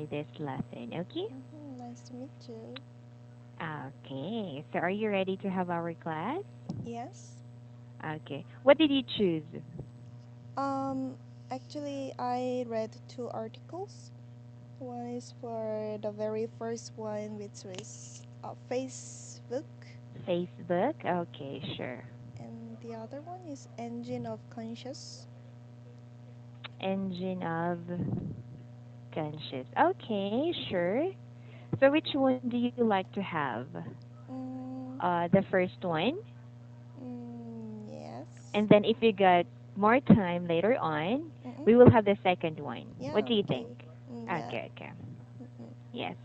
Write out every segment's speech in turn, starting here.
this lesson, okay? Nice to meet you. Okay, so are you ready to have our class? Yes. Okay, what did you choose? Um, Actually, I read two articles. One is for the very first one, which was Facebook, Facebook? Okay, sure. and the other one is Engine of Conscious. Engine of conscious. Okay, sure. So which one do you like to have? Mm, The first one, yes. and then if you got more time later on, Mm-mm. we will have the second one. What Yeah. do you think? Okay. Yeah. Okay, okay. Mm-mm. Yes.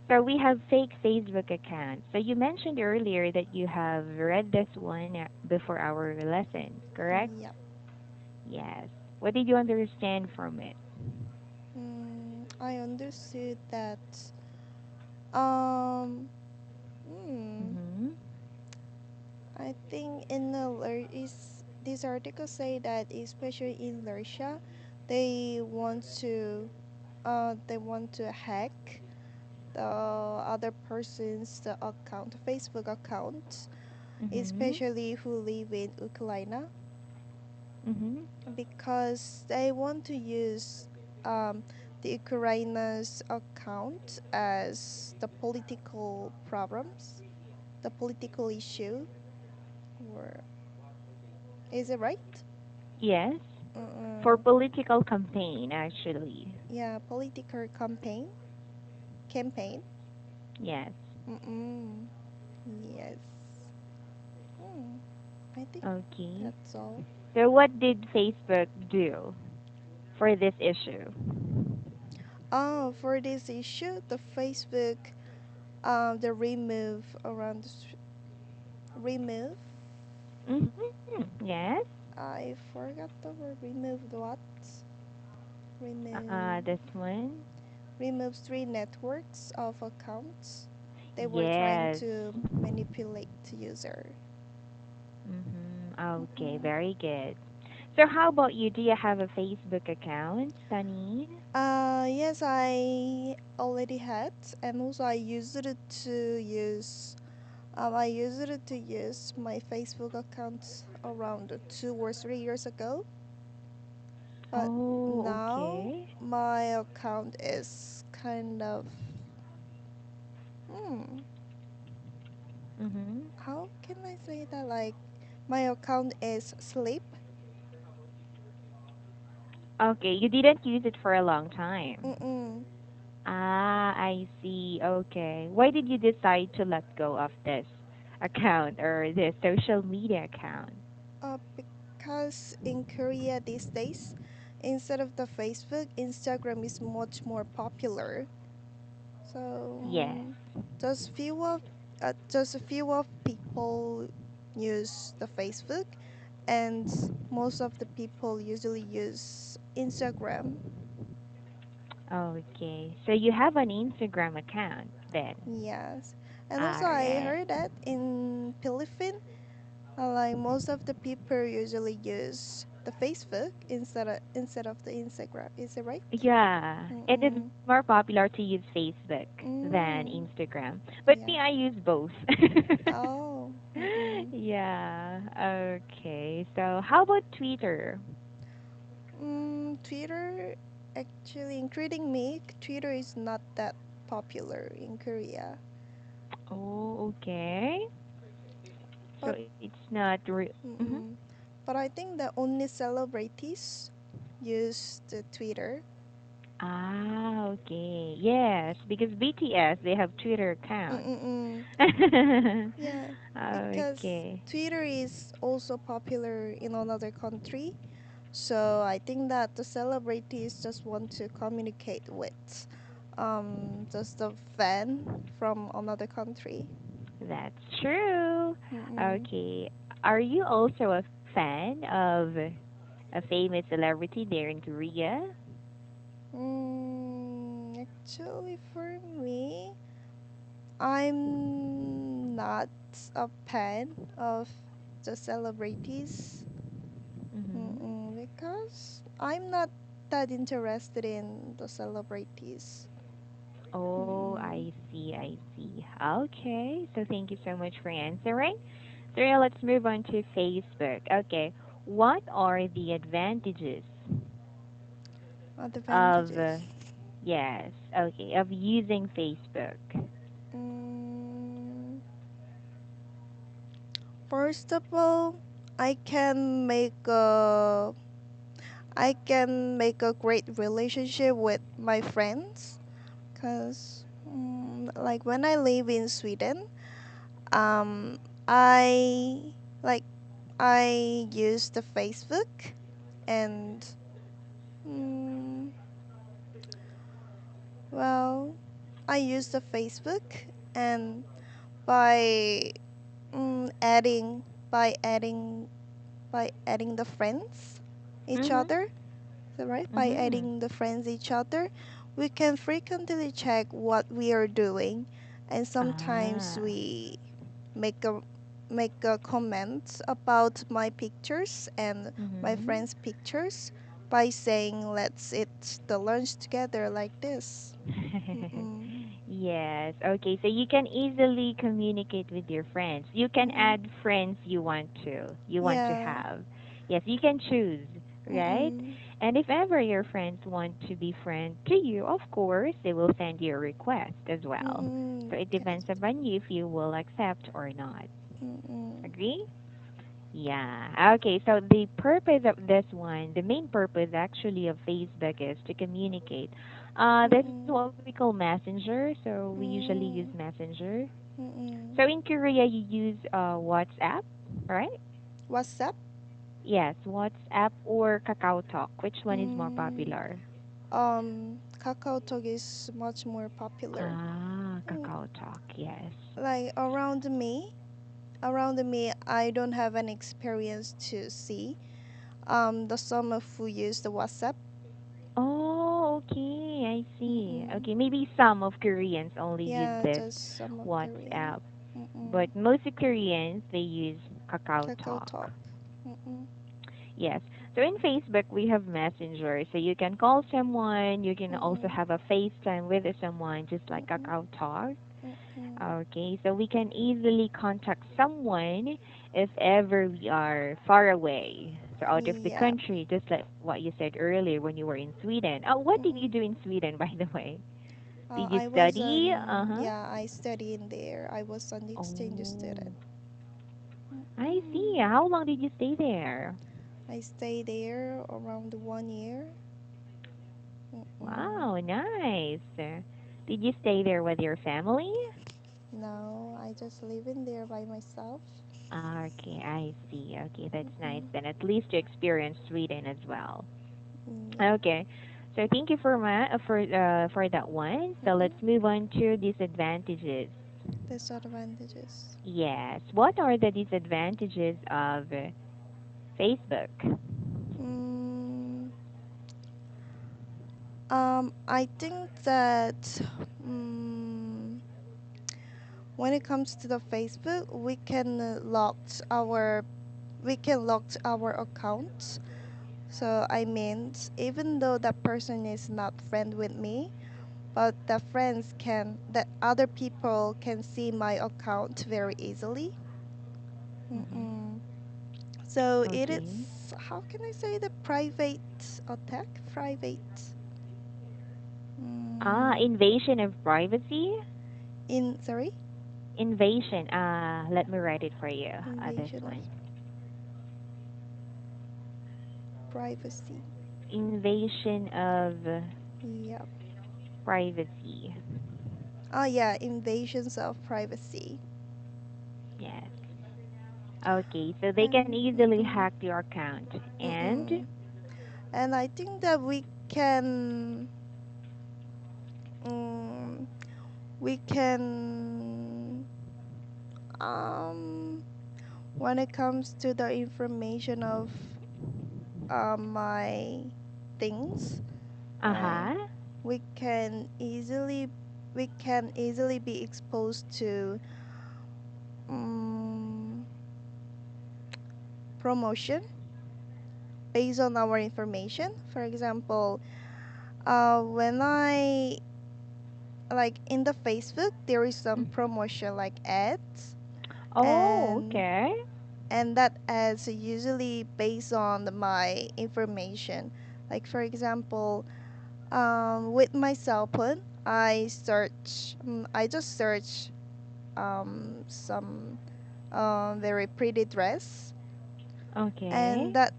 So we have fake Facebook accounts. So you mentioned earlier that you have read this one before our lesson, correct? Yep. Yes. What did you understand from it? I understood that. Um. Hmm. Mhm. I think in is this article say that especially in Russia, they want to hack the other person's the account, Facebook account, Mhm. especially who live in Ukraine, Mhm. because they want to use the Ukraine's account as the political problems, the political issue, or is it right? Yes. For Uh, political campaign actually. yeah, political campaign. Yes. Mm-mm. Yes. Hmm. I think Okay. that's all. So what did Facebook do for this issue? Oh, for this issue, the Facebook, the remove. Mhm. Yes. I forgot the word. Remove the what? Remove. This one. Removes three networks of accounts. They were trying Yes. to manipulate the user. Mhm. Okay, Mm-mm. very good. So how about you? Do you have a Facebook account, Sunny? Yes, I already had, and also I used it to use my Facebook account around 2 or 3 years ago. But Oh, now okay. my account is kind of, hmm, Mhm. how can I say that? Like, my account is sleep. Okay, you didn't use it for a long time. Mm-mm. Ah, I see. Okay. Why did you decide to let go of this account or this social media account? Because in Korea these days, instead of the Facebook, Instagram is much more popular. So Yes. just a few of people use the Facebook, and most of the people usually use Instagram. Okay. So you have an Instagram account then. Yes, and also All I right. heard that in Philippines, like most of the people usually use the Facebook instead of the Instagram. Is it right? Yeah, it is Mm-mm. more popular to use Facebook than Mm. Instagram. But Yeah. me, I use both. Oh. Mm-mm. Yeah. Okay. So how about Twitter? Twitter, actually, including me, Twitter is not that popular in Korea. Oh, okay. So But it's not real. Mhm. mm-mm. But I think that only celebrities use the Twitter. Ah, okay. Yes, because BTS they have Twitter account. Mm-mm. Yeah, because Okay. Twitter is also popular in another country. So I think that the celebrities just want to communicate with just a fan from another country. That's true. Mm-mm. Okay. Are you also a fan of a famous celebrity there in Korea? Actually, for me, I'm not a fan of the celebrities. Mm-hmm. Because I'm not that interested in the celebrities. Oh, Mm-mm. I see, I see. Okay, so thank you so much for answering. So now let's move on to Facebook. Okay, what are the advantages of, Advantages. yes, okay, of using Facebook? Mm, First of all, I can make a I can make a great relationship with my friends, cause like when I live in Sweden, um, I like I use the Facebook and mm, well, I use the Facebook and by adding by adding by adding the friends each Mm-hmm, other. So right, by mm-hmm. adding the friends each other, we can frequently check what we are doing, and sometimes Ah, we make a make a comment about my pictures and my mm-hmm. friends' pictures by saying let's eat the lunch together like this. Mm-mm. Yes. Okay. So you can easily communicate with your friends. You can Mm-mm. add friends you want to Yeah. have. Yes, you can choose, right? Mm-mm. And if ever your friends want to be friend to you, of course, they will send you a request as well. Mm-mm. So it Yes. depends upon you if you will accept or not. Mm-mm. Agree? Yeah. Okay. So the purpose of this one, the main purpose actually of Facebook is to communicate. This is Mm-mm. what we call Messenger. So we usually use Mm. Messenger. Mm-mm. So in Korea, you use WhatsApp, right? What's up? Yes, WhatsApp or Kakao Talk. Which one is more Mm. popular? Kakao Talk is much more popular. Ah, Mm, Kakao Talk. Yes. Like around me, I don't have an experience to see. The some of who use the WhatsApp. Oh, okay. I see. Mm-mm. Okay, maybe some of Koreans only use Yeah, this just some of Korean. WhatsApp. Mm-mm. But most of Koreans they use Kakao Kakao Talk. Talk. Mm-mm. Yes. So in Facebook we have Messenger, so you can call someone. You can also Mm-mm. have a FaceTime with someone, just like Mm-mm. Kakao Talk. Mm-mm. Okay, so we can easily contact someone if ever we are far away, so out of the Yeah. country, just like what you said earlier when you were in Sweden. Oh, what did you Mm-mm. do in Sweden, by the way? Did you I was study? on, Uh-huh. yeah, I studied in there. I was an exchange Oh, student. I see. Mm. How long did you stay there? I stayed there around 1 year. Mm-mm. Wow, nice. Did you stay there with your family? No, I just live in there by myself. Okay, I see. Okay, that's nice. Mm-mm. Then at least you experienced Sweden as well. Yeah. Okay. So thank you for that one. So Mm-mm. let's move on to disadvantages. Disadvantages. Yes. What are the disadvantages of Facebook? Mm, I think that mm, when it comes to the Facebook, we can lock our accounts. So I mean, even though that person is not friend with me, but that other people can see my account very easily. Hmm. Mm-mm. So it is, Okay. how can I say, the private attack? Private. Mm, Invasion of privacy. sorry? Invasion. Let me write it for you. This Invasion of one. privacy. Invasion of Yeah. privacy. Oh yeah, invasions of privacy. Yes. Okay. So they can And easily mm-mm, hack your account. And mm-mm. And I think that mm, we can um when it comes to the information of my things, right? uh-huh. We can easily be exposed to um, promotion based on our information. For example, when I like in the Facebook there is some promotion like ads, Oh, and okay. that ads are usually based on my information. Like for example, with my cell phone, I just search some very pretty dress, and Okay. that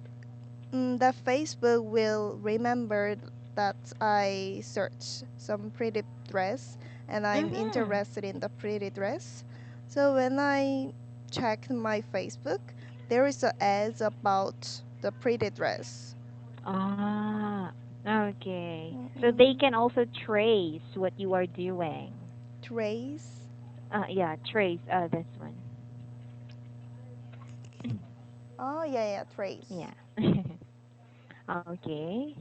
Facebook will remember that I search some pretty dress and I'm Mm-hmm. interested in the pretty dress. So when I check my Facebook, there is a ads about the pretty dress. Ah, okay. So they Mm-mm. can also trace what you are doing. Trace. Yeah, trace. This one. Oh yeah, yeah, trace. Yeah. Okay.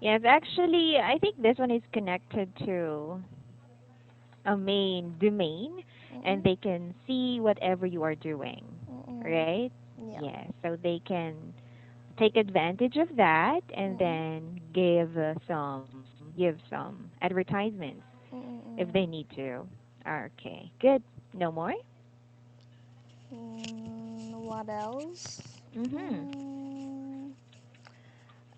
Yes, actually, I think this one is connected to a main domain, and Mm-mm. they can see whatever you are doing, Mm-mm. right? Yeah. Yes, so they can take advantage of that and Mm-mm. then give some advertisements if they Mm-mm. need to. Okay, good. No more? What else? Mhm. Mm,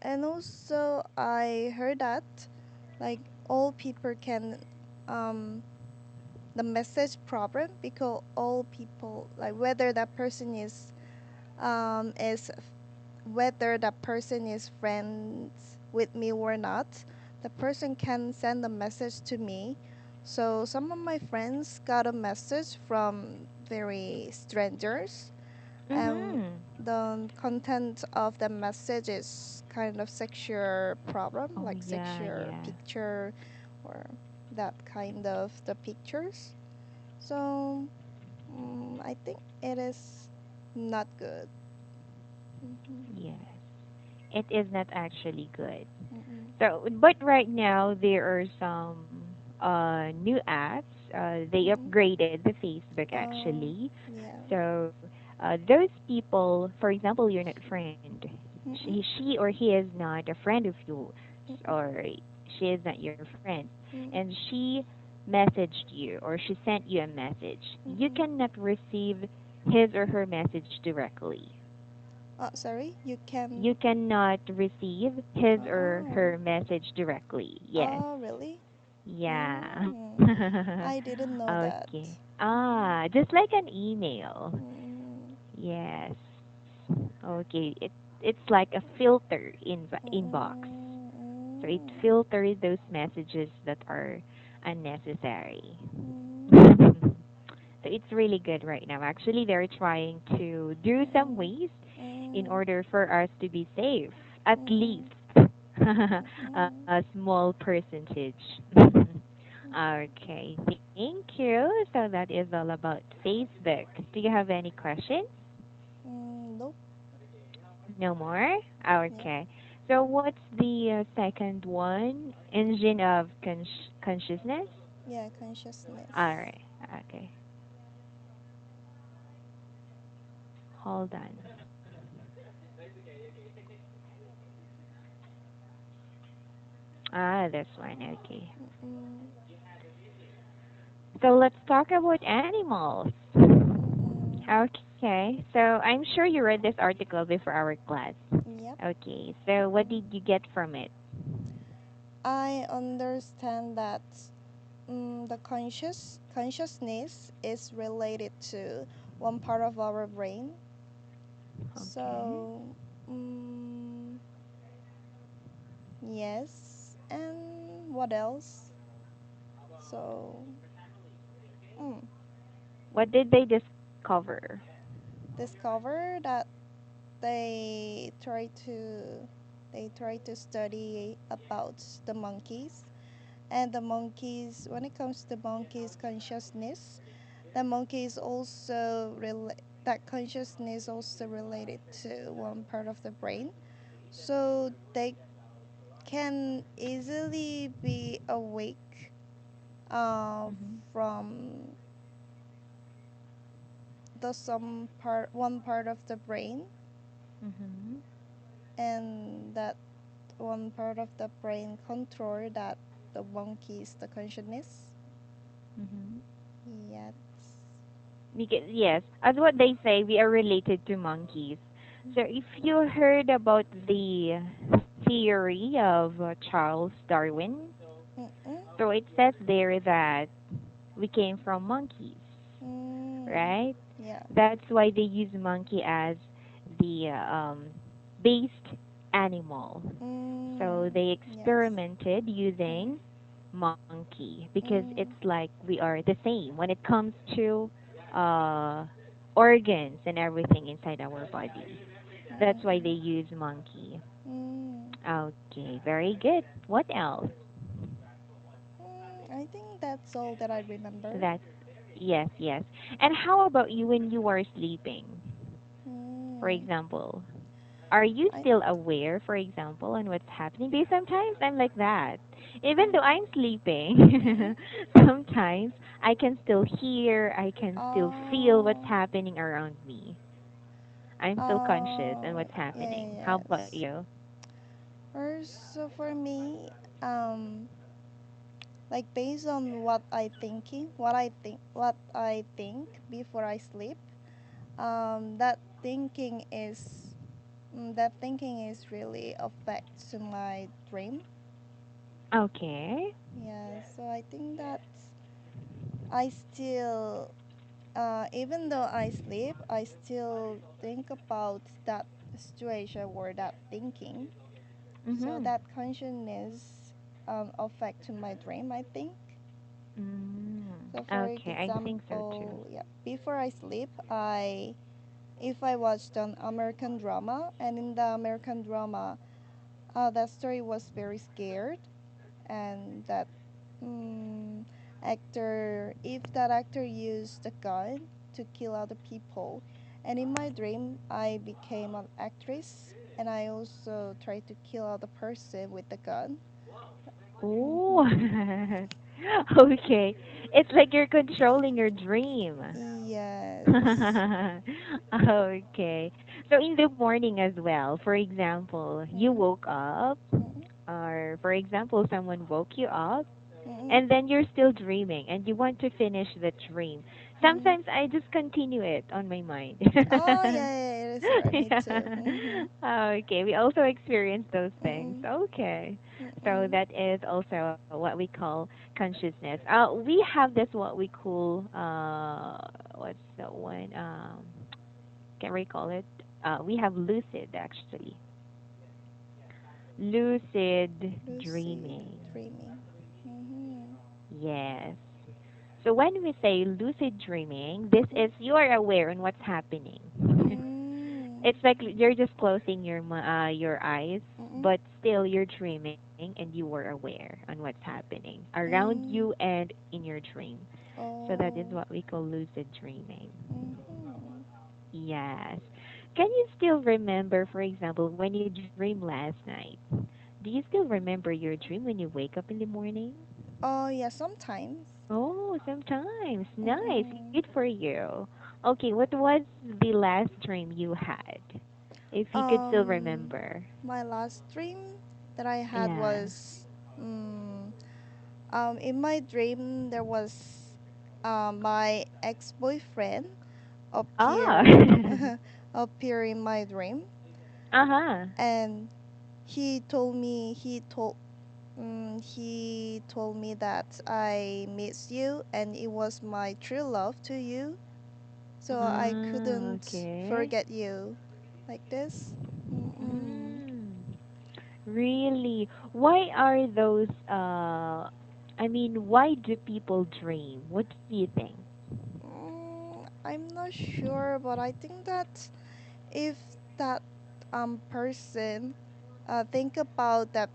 and also, I heard that like all people can um, the message problem because all people like is whether that person is friends with me or not, the person can send a message to me. So some of my friends got a message from very strangers, and Mhm. the content of the message is kind of sexual problem, Oh like yeah, sexual yeah. picture or that kind of the pictures. So I think it is not good. Mm-hmm. Yes. It is not actually good. Mm-mm. So, but right now there are some new apps. They Mm-mm. upgraded the Facebook Oh, actually. yeah. So, those people, for example, you're not friend. Mm-mm. She or he is not a friend of yours, Mm-mm. or she is not your friend, Mm-mm. and she messaged you or she sent you a message. You Mm-mm. cannot receive his or her message directly. Oh, sorry. You can. You cannot receive his or Oh. her message directly. Yes. Oh, really? Yeah. Mm. I didn't know that. Okay. Mm-mm. Ah, just like an email. Mm-mm. Yes. Okay. It's like a filter inbox. So it Mm-mm. filters those messages that are unnecessary. Mm-mm. So it's really good right now. Actually, they're trying to do some Mm-mm. ways in Mm-mm. order for us to be safe, at Mm-mm. least Mm-mm. a small percentage. Okay, thank you. So that is all about Facebook. Do you have any questions? Nope. No more? Yep. Okay. So what's the second one? Engine of consciousness? Yeah, consciousness. All right. Okay. Hold on. Ah, this one. Okay. Mm-mm. So let's talk about animals. Mm-mm. Okay. So I'm sure you read this article before our class. Yep. Okay. So what Mm. did you get from it? I understand that the consciousness is related to one part of our brain. Okay. So, mm, yes. And what else? So, mm, What did they discover? discover that they try to study about the monkeys, and the monkeys, when it comes to monkeys consciousness, the monkey is also that consciousness also related to one part of the brain, so they can easily be awake uh, Mhm. from the some part one part of the brain, Mhm. and that one part of the brain control that the monkey is the consciousness. Mm-hmm. Yes. Because yes, as what they say, we are related to monkeys. So if you heard about the theory of Charles Darwin, Mm-mm. so it says there that we came from monkeys, Mm. right? Yeah. That's why they use monkey as the based animal. So Mm. they Yes. experimented Mm-hmm. using monkey because it's Mm. like we are the same when it comes to uh, organs and everything inside our body. That's why they Mm-mm. use monkey. Mm. Okay, very good. What else? I think that's all that I remember. That yes, yes. And how about you when you are sleeping? For Mm. example, are you I. still aware, for example, on what's happening? Because sometimes I'm like that. Even Mm. though I'm sleeping, Mm-mm. sometimes I can still hear, I can still feel what's Oh. happening around me. I'm still conscious on what's happening. How about Yes. you? So for me, um, like based on what I think before I sleep, that thinking is really affects to my dream. Okay. Yeah, so I think that I still, even though I sleep, I still think about that situation or that thinking. So Mhm. that consciousness affect to my dream, I think. So for Okay, I think so too. example, yeah, before I sleep, if I watched an American drama, and in the American drama, that story was very scared, and that mm, if that actor used a gun to kill other people, and in my dream, I became an actress, and I also tried to kill other person with the gun. Ooh. Mm-hmm. Okay. It's like you're controlling your dream. Yes. Okay. So in the morning as well, for example, you Mm-mm. woke up, Mm-mm. or for example, someone woke you up, Mm-mm. and then you're still dreaming and you want to finish the dream. Mm. Sometimes I just continue it on my mind. Oh yeah, yeah, it is right. Me too. Yeah. Mm-hmm. Okay, we also experience those things. Mm-mm. Okay. So Mm-mm. that is also what we call consciousness. We have this what we call what's that one? Can't recall it. We have lucid actually. Lucid Lucid dreaming. dreaming. Mm-hmm. Yes. So when we say lucid dreaming, this Mm-mm. is you are aware on what's happening. Mm. It's like you're just closing your eyes, Mm-mm. but still you're dreaming and you were aware on what's happening around you Mm. and in your dream. So that is Oh. what we call lucid dreaming. Mm-hmm. Yes. Can you still remember, for example, when you dream last night? Do you still remember your dream when you wake up in the morning? Oh yeah, sometimes. Oh, sometimes. Nice. Mm-mm. Good for you. Okay, what was the last dream you had? If you could still Um, remember. my last dream that I had Yeah. was, in my dream there was, my ex-boyfriend Ah. appear, appear in my dream, Uh-huh. and he told me that I miss you and it was my true love to you, so I couldn't Okay. forget you, like this. Mm-mm. Mm. Really? Why are those I mean, why do people dream? What do you think? I'm not sure, but I think that if that person think about that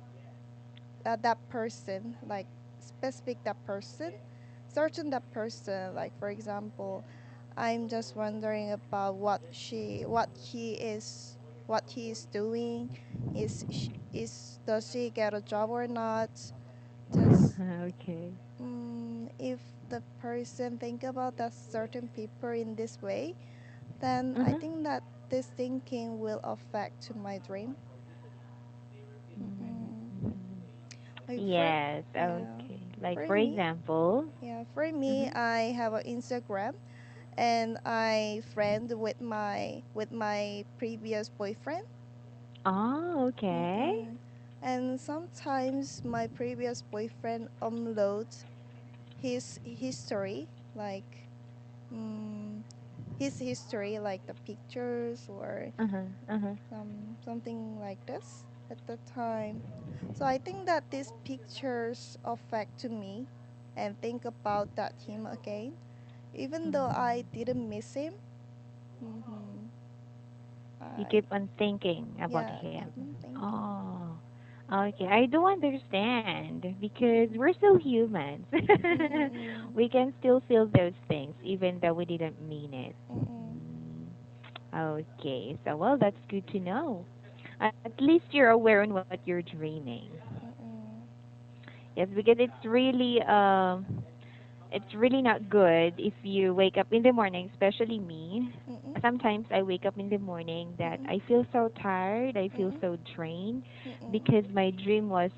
person, like specific that person, certain that person, like for example, I'm just wondering about what he is doing. Is does he get a job or not? Does Okay. if the person think about that certain people in this way, then I Uh-huh. think that this thinking will affect to my dream. Mm-mm. Mm-hmm. Like for Yes, yeah, okay. Like for for me, example, yeah. For me, Mhm. I have an Instagram, and I friend with my previous boyfriend. Oh, okay. Mm-mm. And sometimes my previous boyfriend uploads his history, like mm, his history, like the pictures or Uh-huh. Uh-huh. something like this at the time. So I think that these pictures affect to me and think about that him again, even though I Mm. didn't miss him. Mm-hmm. You I keep on thinking about Yeah, him. keep on thinking. Oh. Okay, I do understand because we're still humans. Mm-mm. We can still feel those things even though we didn't mean it. Mm-mm. Mm. Okay, so well, that's good to know. At least you're aware on what you're dreaming. Mm-mm. Yes, because it's really not good if you wake up in the morning, especially me. Mm-mm. Sometimes I wake up in the morning that Mm-mm. I feel so tired, I feel Mm-mm. so drained Mm-mm. because my dream was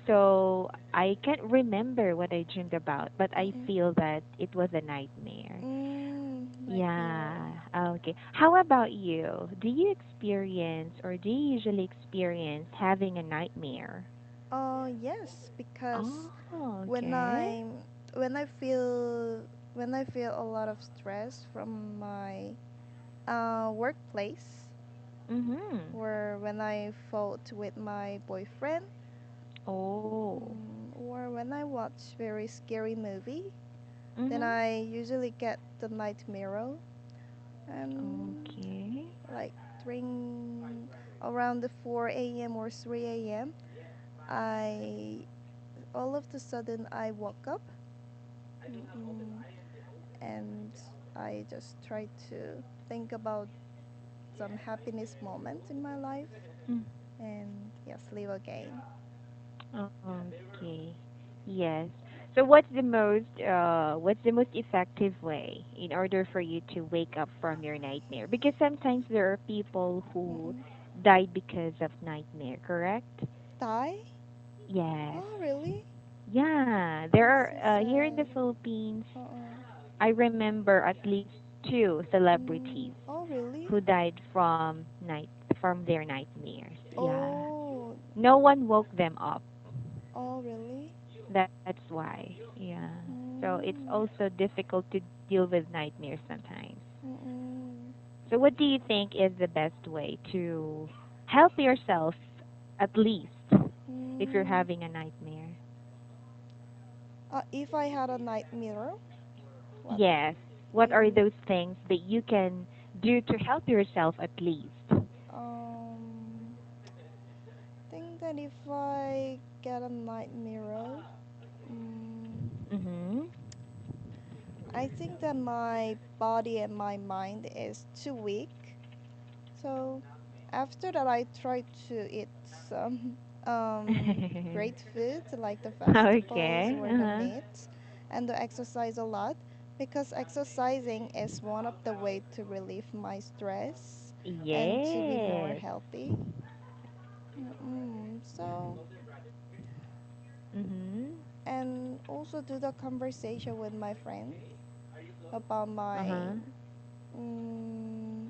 so I can't remember what I dreamed about, but I Mm-mm. feel that it was a nightmare. Night mirror. Yeah. Okay. How about you? Do you experience or do you usually experience having a nightmare? Yes, because Oh, when okay. I'm when I feel when I feel a lot of stress from my workplace, Mhm. or when I fought with my boyfriend, Oh. or when I watch very scary movie, then Mhm. I usually get the night mirror, and Okay. like during around the 4 a.m. or 3 a.m. I all of the sudden I woke up, mm, and I just try to think about some happiness moments in my life, Mm. and yes, live again. Okay. Yes. So what's the most effective way in order for you to wake up from your nightmare? Because sometimes there are people who Mm-mm. died because of nightmare, correct? Die? Yes. Oh, really? Yeah, there That's are so here in the sad. Philippines. Uh-uh. I remember at least two celebrities Oh, really? who died from their nightmares. Yeah. Oh, No one woke them up. oh, really? That's why. Yeah. So it's Mm. also difficult to deal with nightmares sometimes. Mm-mm. So what do you think is the best way to help yourself at least if you're Mm. having a nightmare? If I had a night mirror, what? Yes. What are Mm, those things that you can do to help yourself at least? um, think that if I get a night mirror, mm, Mhm. I think that my body and my mind is too weak. So after that, I try to eat some great food like the vegetables Okay. or the Uh-huh. meat, and to exercise a lot, because exercising is one of the way to relieve my stress and to be more Yes. healthy. So, Mhm. and also do the conversation with my friend about my Uh-huh. mm,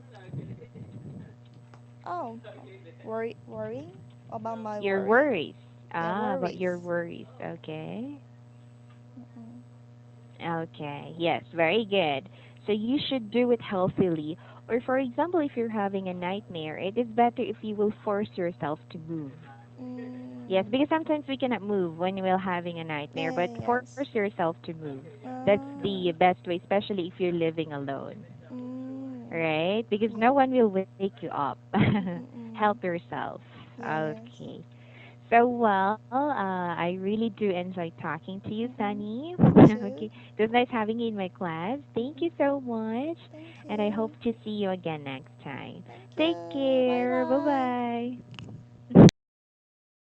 worrying about my Your worry. worries. Yeah, Ah, about your worries. worries. Okay. Mm-mm. Okay. Yes, very good. So you should do it healthily. Or for example, if you're having a nightmare, it is better if you will force yourself to move. Yes, Mm. because sometimes we cannot move when we're having a nightmare, but Yeah, force yes. yourself to move. That's the Ah. best way, especially if you're living alone. Mm. Right? Because Yeah. no one will wake you up. Help Mm-mm. yourself. Yes. Okay. So, well, I really do enjoy talking to you, Mm-mm. Sunny. Me Okay. too. It was nice having you in my class. Thank Mm-mm. you so much. Thank And I hope you. to see you again next time. Thank Take you. Bye care. Bye bye. bye.